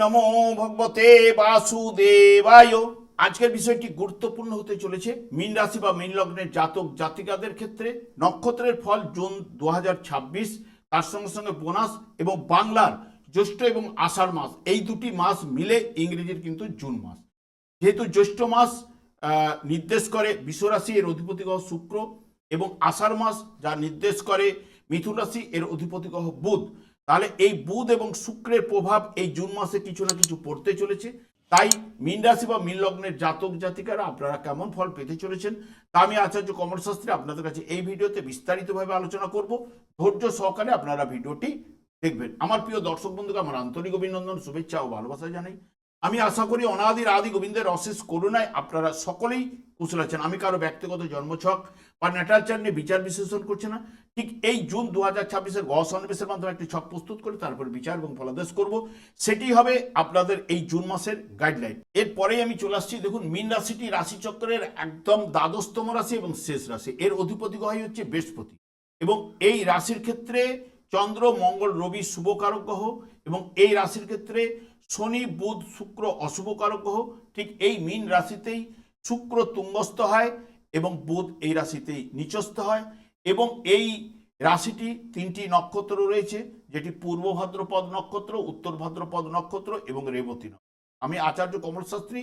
নমো ভগবতে বাসুদেবায়। আজকের বিষয়টি গুরুত্বপূর্ণ হতে চলেছে মীন রাশি বা মীন লগ্নের জাতক জাতিকাদের ক্ষেত্রে। নক্ষত্রের ফল জুন 2026, তার সঙ্গে সঙ্গে বোনাস এবং বাংলার জ্যৈষ্ঠ এবং আষাঢ় মাস, এই দুটি মাস মিলে ইংরেজির কিন্তু জুন মাস। যেহেতু জ্যৈষ্ঠ মাস নির্দেশ করে বিশ্বরাশি, এর অধিপতি গ্রহ শুক্র, এবং আষাঢ় মাস যা নির্দেশ করে মিথুন রাশি, এর অধিপতি গ্রহ বুধ। তাহলে এই বুধ এবং শুক্রের প্রভাব এই জুন মাসে কিছু না কিছু পড়তে চলেছে। তাই মীন রাশি বা মীন লগ্নের জাতক জাতিকারা আপনারা কেমন ফল পেতে চলেছেন তা আমি আচার্য কমল শাস্ত্রী আপনাদের কাছে এই ভিডিওতে বিস্তারিতভাবে আলোচনা করব। ধৈর্য সহকারে আপনারা ভিডিওটি দেখবেন। আমার প্রিয় দর্শক বন্ধুকে আমার আন্তরিক অভিনন্দন, শুভেচ্ছা ও ভালোবাসা জানাই। আমি আশা করি অনাদির আদি গোবিন্দের অশেষ করুণায় আপনারা সকলেই কুশল আছেন। আমি কারো ব্যক্তিগত জন্মছক বা ন্যাটাল চার্ট নিয়ে বিচার বিশ্লেষণ করছি না। ঠিক এই জুন 2026-এর গ্রহ সন্নিবেশের মাধ্যমে একটি ছক প্রস্তুত করে তারপর বিচার এবং ফলাদেশ করব। সেটি হবে আপনাদের এই জুন মাসের গাইডলাইন। এরপরেই আমি চলে আসছি। দেখুন, মীন রাশিটি রাশিচক্রের একদম দ্বাদশতম রাশি এবং শেষ রাশি। এর অধিপতি গ্রহ হচ্ছে বৃহস্পতি, এবং এই রাশির ক্ষেত্রে চন্দ্র, মঙ্গল, রবি শুভকারক গ্রহ, এবং এই রাশির ক্ষেত্রে শনি, বুধ, শুক্র অশুভকারক গ্রহ। ঠিক এই মীন রাশিতেই শুক্র তুঙ্গস্থ হয় এবং বুধ এই রাশিতেই নিচস্থ হয়। এবং এই রাশিটি তিনটি নক্ষত্র রয়েছে, যেটি পূর্ব ভাদ্রপদ নক্ষত্র, উত্তর ভাদ্রপদ নক্ষত্র এবং রেবতী নক্ষত্র। আমি আচার্য কমল শাস্ত্রী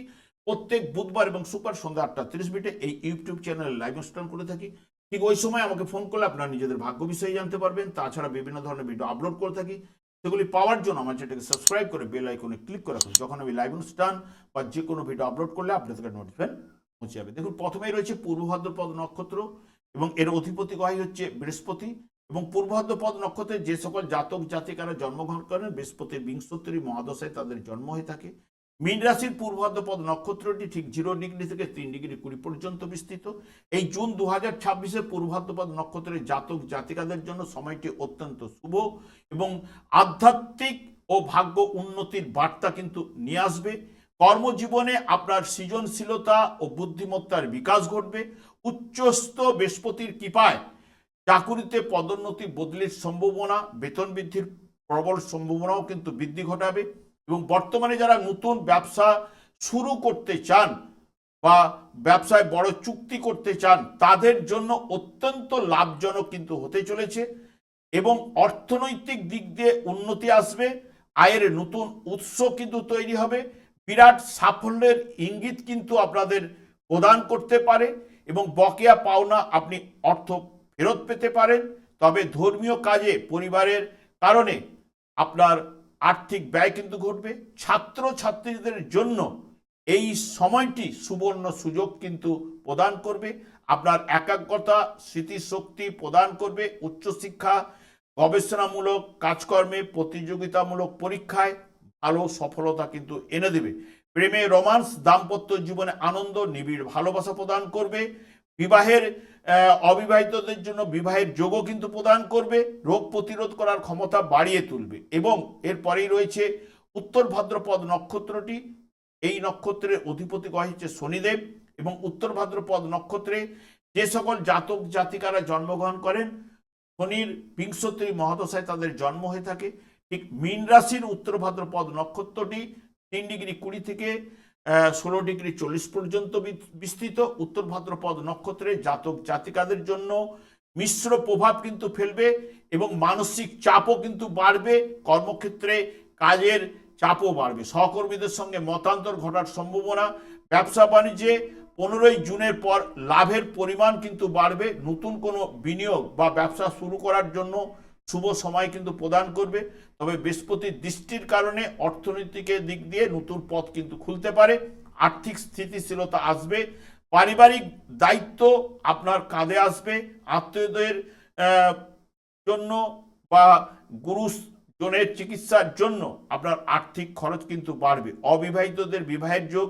প্রত্যেক বুধবার এবং শুক্রবার সন্ধ্যা 8:30 এই ইউটিউব চ্যানেলে লাইভ অনুষ্ঠান করে থাকি। ঠিক ওই সময় আমাকে ফোন করলে আপনারা নিজেদের ভাগ্য বিষয়ে জানতে পারবেন। তাছাড়া বিভিন্ন ধরনের ভিডিও আপলোড করে থাকি। সেগুলি পাওয়ার জন্য আমার চ্যানেলকে সাবস্ক্রাইব করে বেল আইকনে ক্লিক করে রাখুন। যখন আমি লাইভ অনুষ্ঠান বা যে কোনো ভিডিও আপলোড করলে আপনাদের নোটিফিকেশন পৌঁছে যাবে। দেখুন, প্রথমেই রয়েছে পূর্ব ভাদ্রপদ নক্ষত্র, এবং এর অধিপতি গ্রহ হচ্ছে বৃহস্পতি। এবং পূর্ব ভাদ্রপদ নক্ষত্রে যে সকল জাতক জাতিকারা জন্মগ্রহণ করেন, বৃহস্পতির বিংশোত্তরী মহাদশায় তাদের জন্ম হয়ে থাকে। মীন রাশির পূর্ব ভাদ্রপদ নক্ষত্রটি ঠিক 0 ডিগ্রি থেকে 3 ডিগ্রি 20 পর্যন্ত বিস্তৃত। এই জুন 2026-এ পূর্ব ভাদ্রপদ নক্ষত্রের জাতক জাতিকাদের জন্য সময়টি অত্যন্ত শুভ এবং আধ্যাত্মিক ও ভাগ্য উন্নতির বার্তা কিন্তু নিয়ে আসবে। কর্মজীবনে আপনার সৃজনশীলতা ও বুদ্ধিমত্তার বিকাশ ঘটবে। উচ্চস্থ বৃহস্পতির কৃপায় চাকুরিতে পদোন্নতি, বদলির সম্ভাবনা, বেতন বৃদ্ধির প্রবল সম্ভাবনাও কিন্তু বৃদ্ধি ঘটাবে। এবং বর্তমানে যারা নতুন ব্যবসা শুরু করতে চান বা ব্যবসায় বড় চুক্তি করতে চান, তাদের জন্য অত্যন্ত লাভজনক কিন্তু হতে চলেছে। এবং অর্থনৈতিক দিক দিয়ে উন্নতি আসবে, আয়ের নতুন উৎস কিন্তু তৈরি হবে। বিরাট সাফল্যের ইঙ্গিত কিন্তু আপনাদের প্রদান করতে পারে, এবং বকেয়া পাওনা আপনি অর্থ ফেরত পেতে পারেন। তবে ধর্মীয় কাজে পরিবারের কারণে আপনার আর্থিক ব্যয় কিন্তু ঘটবে। ছাত্র ছাত্রীদের জন্য এই সময়টি সুবর্ণ সুযোগ কিন্তু প্রদান করবে। আপনার একাগ্রতা, স্মৃতিশক্তি প্রদান করবে। উচ্চশিক্ষা, গবেষণামূলক কাজকর্মে, প্রতিযোগিতামূলক পরীক্ষায় ভালো সফলতা কিন্তু এনে দেবে। প্রেমে রোমান্স, দাম্পত্য জীবনে আনন্দ, নিবিড় ভালোবাসা প্রদান করবে। বিবাহের অবিবাহিতদের জন্য বিবাহের যোগও কিন্তু প্রদান করবে। রোগ প্রতিরোধ করার ক্ষমতা বাড়িয়ে তুলবে। এবং এরপরেই রয়েছে উত্তর ভাদ্রপদ নক্ষত্রটি। এই নক্ষত্রের অধিপতি গ্রহ হচ্ছে শনিদেব, এবং উত্তর ভাদ্রপদ নক্ষত্রে যে সকল জাতক জাতিকারা জন্মগ্রহণ করেন, শনির বিংশোত্তরী মহাদশায় তাদের জন্ম হয়ে থাকে। ঠিক মীন রাশির উত্তর ভাদ্রপদ নক্ষত্রটি 3 ডিগ্রি 20 থেকে 16 ডিগ্রি 40 পর্যন্ত বিস্তৃত। উত্তর ভাদ্রপদ নক্ষত্রে জাতক জাতিকাদের জন্য মিশ্র প্রভাব কিন্তু ফেলবে, এবং মানসিক চাপও কিন্তু বাড়বে। কর্মক্ষেত্রে কাজের চাপও বাড়বে। সহকর্মীদের সঙ্গে মতান্তর ঘটার সম্ভাবনা। ব্যবসা বাণিজ্যে 15ই জুনের পর লাভের পরিমাণ কিন্তু বাড়বে। নতুন কোনো বিনিয়োগ বা ব্যবসা শুরু করার জন্য শুভ সময় কিন্তু প্রদান করবে। তবে বৃহস্পতির দৃষ্টির কারণে অর্থনৈতিকের দিক দিয়ে নতুন পথ কিন্তু খুলতে পারে। আর্থিক স্থিতিশীলতা আসবে। পারিবারিক দায়িত্ব আপনার কাঁধে আসবে। আত্মীয়দের জন্য বা গুরুজনের চিকিৎসার জন্য আপনার আর্থিক খরচ কিন্তু বাড়বে। অবিবাহিতদের বিবাহের যোগ,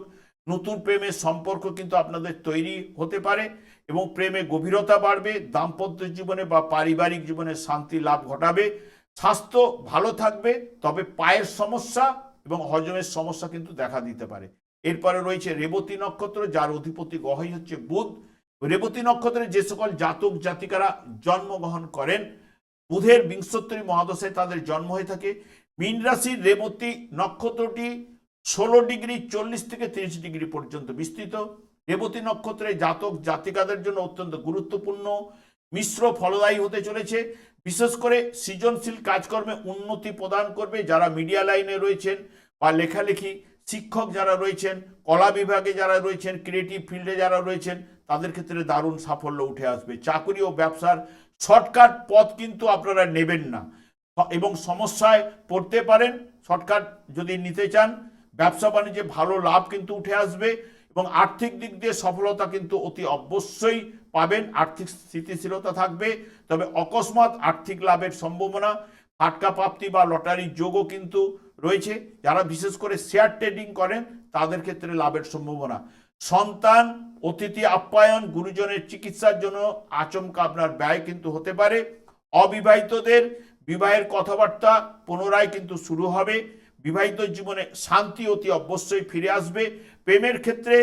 নতুন প্রেমের সম্পর্ক কিন্তু আপনাদের তৈরি হতে পারে, এবং প্রেমে গভীরতা বাড়বে। দাম্পত্য জীবনে বা পারিবারিক জীবনে শান্তি লাভ ঘটাবে। স্বাস্থ্য ভালো থাকবে, তবে পায়ের সমস্যা এবং হজমের সমস্যা কিন্তু দেখা দিতে পারে। এরপরে রয়েছে রেবতী নক্ষত্র, যার অধিপতি গ্রহই হচ্ছে বুধ। রেবতী নক্ষত্রে যে সকল জাতক জাতিকারা জন্মগ্রহণ করেন, বুধের বিংশোত্তরী মহাদশায় তাদের জন্ম হয়ে থাকে। মীন রাশির রেবতী নক্ষত্রটি 16°40 থেকে 30° পর্যন্ত বিস্তৃত। রেবতী নক্ষত্রে জাতক জাতিকাদের জন্য অত্যন্ত গুরুত্বপূর্ণ মিশ্র ফলদায়ী হতে চলেছে। বিশেষ করে সৃজনশীল কাজকর্মে উন্নতি প্রদান করবে। যারা মিডিয়া লাইনে রয়েছেন বা লেখালেখি, শিক্ষক যারা রয়েছেন, কলা বিভাগে যারা রয়েছেন, ক্রিয়েটিভ ফিল্ডে যারা রয়েছেন, তাদের ক্ষেত্রে দারুণ সাফল্য উঠে আসবে। চাকরি ও ব্যবসার শর্টকাট পথ কিন্তু আপনারা নেবেন না এবং সমস্যায় পড়তে পারেন। শর্টকাট যদি নিতে চান, ব্যবসা বাণিজ্যে ভালো লাভ কিন্তু উঠে আসবে এবং আর্থিক দিক দিয়ে সফলতা কিন্তু অতি অবশ্যই পাবেন। আর্থিক স্থিতিশীলতা থাকবে, তবে অকস্মাৎ আর্থিক লাভের সম্ভাবনা, ফাটকা প্রাপ্তি বা লটারির যোগও কিন্তু রয়েছে। যারা বিশেষ করে শেয়ার ট্রেডিং করেন তাদের ক্ষেত্রে লাভের সম্ভাবনা। সন্তান, অতিথি আপ্যায়ন, গুরুজনের চিকিৎসার জন্য আচমকা আপনার ব্যয় কিন্তু হতে পারে। অবিবাহিতদের বিবাহের কথাবার্তা পুনরায় কিন্তু শুরু হবে। বিবাহিত জীবনে শান্তি অতি অবশ্যই ফিরে আসবে। প্রেমের ক্ষেত্রে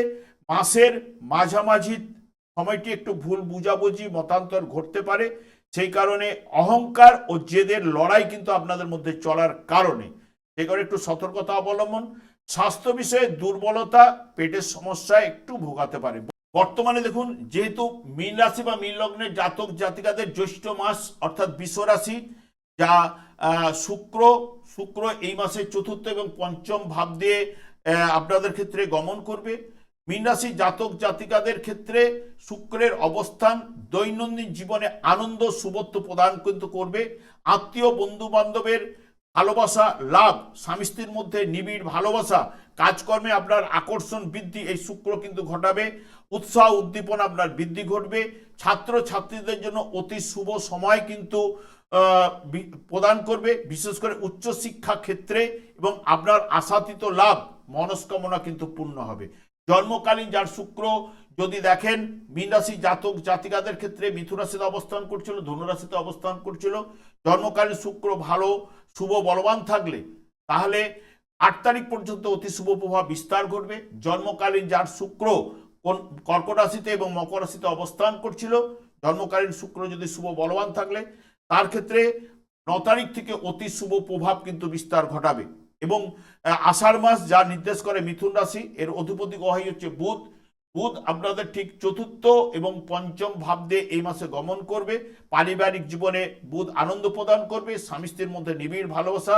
মাসের মাঝামাঝি সময়টি একটু ভুল বুঝাবুঝি মতান্তর ঘটতে পারে। সেই কারণে অহংকার ও জেদের লড়াই কিন্তু আপনাদের মধ্যে চলার কারণে সেই কারণে একটু সতর্কতা অবলম্বন। স্বাস্থ্য বিষয়ে দুর্বলতা, পেটের সমস্যায় একটু ভোগাতে পারে। বর্তমানে দেখুন, যেহেতু মীন রাশি বা মীন লগ্নের জাতক জাতিকাদের জ্যৈষ্ঠ মাস অর্থাৎ বৃষ রাশি, যা শুক্র এই মাসের চতুর্থ এবং পঞ্চম ভাব দিয়ে আপনাদের ক্ষেত্রে গমন করবে। মীন রাশি জাতক জাতিকাদের ক্ষেত্রে শুক্রের অবস্থান দৈনন্দিন জীবনে আনন্দ শুভত্ব প্রদান কিন্তু করবে। আত্মীয় বন্ধু বান্ধবের ভালোবাসা লাভ, স্বামী স্ত্রীর মধ্যে নিবিড় ভালোবাসা, কাজকর্মে আপনার আকর্ষণ বৃদ্ধি এই শুক্র কিন্তু ঘটাবে। উৎসাহ উদ্দীপনা আপনার বৃদ্ধি ঘটবে। ছাত্র ছাত্রীদের জন্য অতি শুভ সময় কিন্তু প্রদান করবে, বিশেষ করে উচ্চশিক্ষা ক্ষেত্রে, এবং আপনার আশাতীত লাভ মনস্কামনা কিন্তু পূর্ণ হবে। জন্মকালীন যার শুক্র যদি দেখেন, মীন রাশি জাতক জাতিকাদের ক্ষেত্রে মিথুন রাশিতে অবস্থান করছিল, ধনু রাশিতে অবস্থান করছিল। জন্মকালীন শুক্র ভালো শুভ বলবান থাকলে তাহলে 8 তারিখ পর্যন্ত অতি শুভ প্রভাব বিস্তার ঘটবে। জন্মকালীন যার শুক্র কর্কট রাশিতে এবং মকর রাশিতে অবস্থান করছিল, জন্মকালীন শুক্র যদি শুভ বলবান থাকলে তার ক্ষেত্রে 9 তারিখ থেকে অতি শুভ প্রভাব কিন্তু বিস্তার ঘটাবে। এবং আষাঢ় মাস যা নির্দেশ করে মিথুন রাশি, এর অধিপতি গ্রহই হচ্ছে বুধ। বুধ আপনাদের ঠিক চতুর্থ এবং পঞ্চম ভাব দিয়ে এই মাসে গমন করবে। পারিবারিক জীবনে বুধ আনন্দ প্রদান করবে, স্বামী স্ত্রীর মধ্যে নিবিড় ভালোবাসা।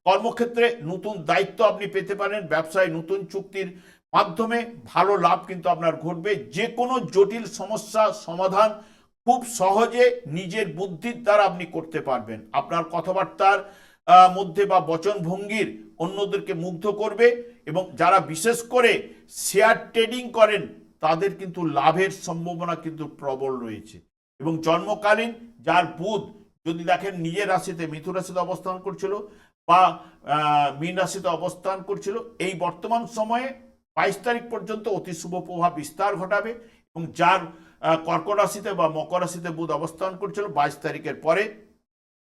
কর্মক্ষেত্রে নতুন দায়িত্ব আপনি পেতে পারেন। ব্যবসায় নতুন চুক্তির মাধ্যমে ভালো লাভ কিন্তু আপনার ঘটবে। যে কোনো জটিল সমস্যা সমাধান খুব সহজে নিজের বুদ্ধির দ্বারা আপনি করতে পারবেন। আপনার কথাবার্তার মধ্যে বা বচন ভঙ্গির অন্যদেরকে মুগ্ধ করবে। এবং যারা বিশেষ করে শেয়ার ট্রেডিং করেন তাদের কিন্তু লাভের সম্ভাবনা কিন্তু প্রবল রয়েছে। এবং জন্মকালীন যার বুধ যদি দেখেন নিজের রাশিতে মিথুন রাশিতে অবস্থান করছিল বা মীন রাশিতে অবস্থান করছিল, এই বর্তমান সময়ে 22 তারিখ পর্যন্ত অতি শুভ প্রভাব বিস্তার ঘটাবে। এবং যার কর্কট রাশিতে বা মকর রাশিতে বুধ অবস্থান করছিল, 22 তারিখের পরে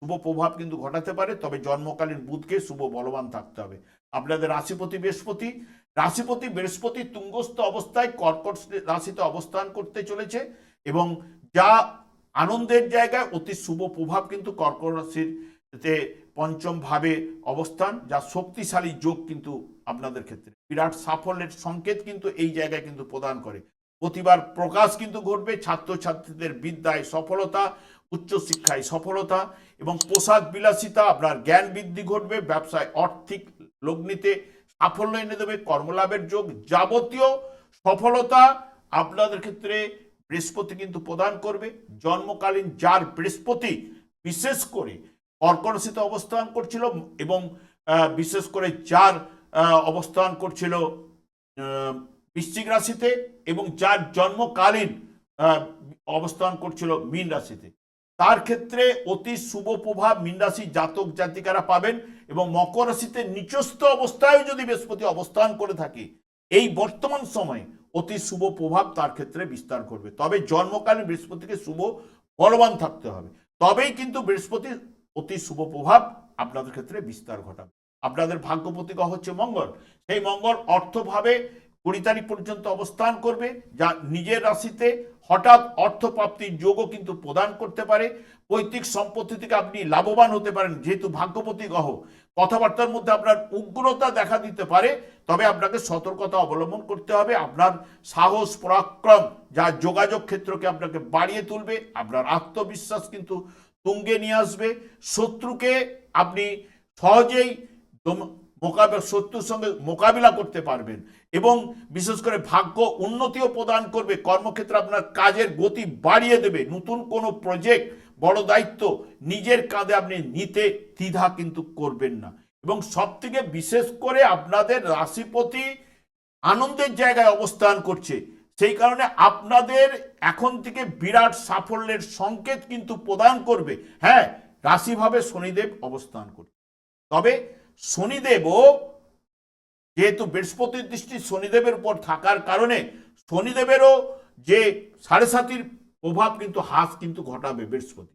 শুভ প্রভাব কিন্তু ঘটাতে পারে। তবে জন্মকালীন বুধকে শুভ বলবান থাকতে হবে। আপনাদের রাশিপতি বৃহস্পতি তুঙ্গস্থ অবস্থায় কর্কট রাশিতে অবস্থান করতে চলেছে এবং যা আনন্দের জায়গায় অতি শুভ প্রভাব কিন্তু কর্কট রাশিতে পঞ্চম ভাবে অবস্থান, যা শক্তিশালী যোগ কিন্তু আপনাদের ক্ষেত্রে বিরাট সাফল্যের সংকেত কিন্তু এই জায়গায় কিন্তু প্রদান করে। প্রতিবার প্রকাশ কিন্তু ঘটবে। ছাত্রছাত্রীদের বিদ্যায় সফলতা, উচ্চশিক্ষায় সফলতা এবং পোশাক বিলাসিতা, আপনার জ্ঞান বৃদ্ধি ঘটবে। ব্যবসায় আর্থিক লগ্নিতে সাফল্য এনে দেবে। কর্মলাভের যোগ, যাবতীয় সফলতা আপনাদের ক্ষেত্রে বৃহস্পতি কিন্তু প্রদান করবে। জন্মকালীন যার বৃহস্পতি বিশেষ করে কর্কট রাশিতে অবস্থান করছিল এবং বিশেষ করে যার অবস্থান করছিল বৃশ্চিক রাশিতে এবং যার জন্মকালীন অবস্থান করছিল মীন রাশিতে, তার ক্ষেত্রে অতি শুভ প্রভাব মীন রাশি জাতক জাতিকারা পাবেন। এবং মকর রাশিতে নিচস্থ অবস্থায় যদি বৃহস্পতি অবস্থান করে থাকে, এই বর্তমান সময়ে অতি শুভ প্রভাব তার ক্ষেত্রে বিস্তার করবে। তবে জন্মকালীন বৃহস্পতিকে শুভ বলবান থাকতে হবে, তবেই কিন্তু বৃহস্পতির অতি শুভ প্রভাব আপনাদের ক্ষেত্রে বিস্তার ঘটাবে। আপনাদের ভাগ্যপতি গ্রহ হচ্ছে মঙ্গল। সেই মঙ্গল অর্থভাবে 20 তারিখ পর্যন্ত অবস্থান করবে, যা নিজের রাশিতে হঠাৎ অর্থপ্রাপ্তির যোগও কিন্তু প্রদান করতে পারে। পৈতৃক সম্পত্তি থেকে আপনি লাভবান হতে পারেন, যেহেতু ভাগ্যপতি গ্রহ কথাবার্তার মধ্যে আপনার উগ্রতা দেখা দিতে পারে, তবে আপনাকে সতর্কতা অবলম্বন করতে হবে। আপনার সাহস পরাক্রম যা যোগাযোগ ক্ষেত্রকে আপনাকে বাড়িয়ে তুলবে, আপনার আত্মবিশ্বাস কিন্তু তুঙ্গে নিয়ে আসবে। শত্রুকে আপনি সহজেই শত্রুর সঙ্গে মোকাবিলা করতে পারবেন এবং বিশেষ করে ভাগ্য উন্নতিও প্রদান করবে। কর্মক্ষেত্রে আপনার কাজের গতি বাড়িয়ে দেবে। নতুন কোনো প্রজেক্ট, বড় দায়িত্ব নিজের কাঁধে আপনি নিতে দ্বিধা কিন্তু করবেন না। এবং সব থেকে বিশেষ করে আপনাদের রাশিপতি আনন্দের জায়গায় অবস্থান করছে, সেই কারণে আপনাদের এখন থেকে বিরাট সাফল্যের সংকেত কিন্তু প্রদান করবে। হ্যাঁ, রাশিভাবে শনিদেব অবস্থান করছে, তবে শনিদেবও যেহেতু বৃহস্পতির দৃষ্টি শনিদেবের উপর থাকার কারণে শনিদেবেরও যে 7.5 প্রভাব কিন্তু হ্রাস কিন্তু ঘটাবে বৃহস্পতি,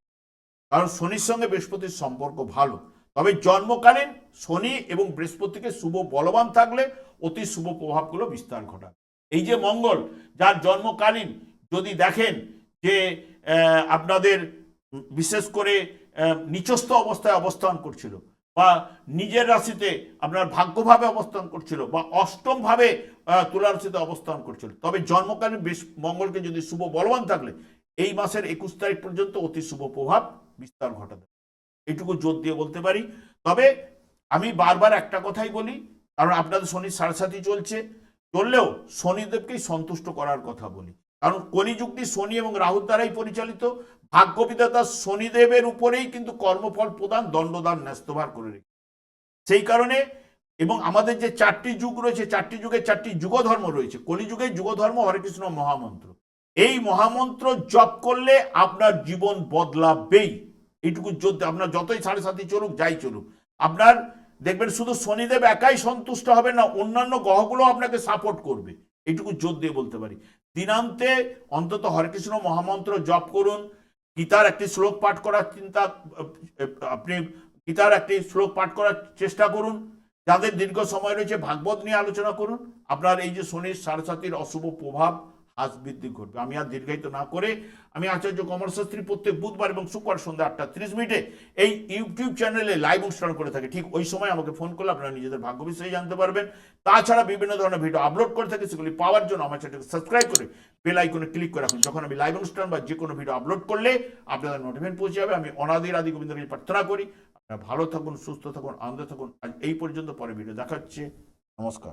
কারণ শনির সঙ্গে বৃহস্পতির সম্পর্ক ভালো। তবে জন্মকালীন শনি এবং বৃহস্পতিকে শুভ বলবান থাকলে অতি শুভ প্রভাবগুলো বিস্তার ঘটাবে। এই যে মঙ্গল, যার জন্মকালীন যদি দেখেন যে আপনাদের বিশেষ করে নিচস্থ অবস্থায় অবস্থান করছিল, বা নিজের রাশিতে আপনার ভাগ্যভাবে অবস্থান করছিল, বা অষ্টম ভাবে তুলা রাশিতে অবস্থান করছিল, তবে জন্মকালীন মঙ্গলকে যদি শুভ বলবান থাকলে এই মাসের 21 তারিখ পর্যন্ত অতি শুভ প্রভাব বিস্তার ঘটাবে, এইটুকু জোর দিয়ে বলতে পারি। তবে আমি বারবার একটা কথাই বলি, কারণ আপনাদের শনির 7.5 চললেও শনিদেবকেই সন্তুষ্ট করার কথা বলি, কারণ কলিযুগটি শনি এবং রাহুর দ্বারাই পরিচালিত। ভাগ্যবিধাতা শনিদেবের উপরেই কিন্তু কর্মফল প্রদান, দণ্ডদান ন্যস্তভার করে রেখে। সেই কারণে এবং আমাদের যে 4টি যুগ রয়েছে, 4টি যুগে 4টি যুগধর্ম রয়েছে। কলিযুগের যুগধর্ম হরে কৃষ্ণ মহামন্ত্র, এই মহামন্ত্র জপ করলে আপনার জীবন বদলাবেই। এইটুকু যদি আপনার যতই 7.5 চলুক, যাই চলুক, আপনার দেখবেন শুধু শনিদেব একাই সন্তুষ্ট হবে না, অন্যান্য গ্রহগুলো আপনাকে সাপোর্ট করবে। এইটুকু জোর দিয়ে বলতে পারি। দিনান্তে অন্তত হরে কৃষ্ণ মহামন্ত্র জপ করুন। গীতার একটি শ্লোক পাঠ করার আপনি গীতার একটি শ্লোক পাঠ করার চেষ্টা করুন। যাদের দীর্ঘ সময় রয়েছে ভাগবত নিয়ে আলোচনা করুন। আপনার এই যে শনির 7.5 অশুভ প্রভাব হ্রাস বৃদ্ধি করবে। আমি আর দীর্ঘায়িত না করে, আমি আচার্য কমল শাস্ত্রী প্রত্যেক বুধবার এবং শুক্রবার সন্ধ্যা 8:30 এই ইউটিউব চ্যানেলে লাইভ অনুষ্ঠান করে থাকি। ঠিক ওই সময় আমাকে ফোন করলে আপনারা নিজেদের ভাগ্য বিষয়ে জানতে পারবেন। তাছাড়া বিভিন্ন ধরনের ভিডিও আপলোড করে থাকি, সেগুলি পাওয়ার জন্য আমার চ্যানেলকে সাবস্ক্রাইব করে বেল আইকনে ক্লিক করে রাখুন। যখন আমি লাইভ অনুষ্ঠান বা যে কোনো ভিডিও আপলোড করলে আপনাদের নোটিফিকেশন পৌঁছে যাবে। আমি অনাদির আদি গোবিন্দের প্রার্থনা করি আপনারা ভালো থাকুন, সুস্থ থাকুন, আনন্দে থাকুন। আজ এই পর্যন্ত, পরে ভিডিও দেখা হচ্ছে। নমস্কার।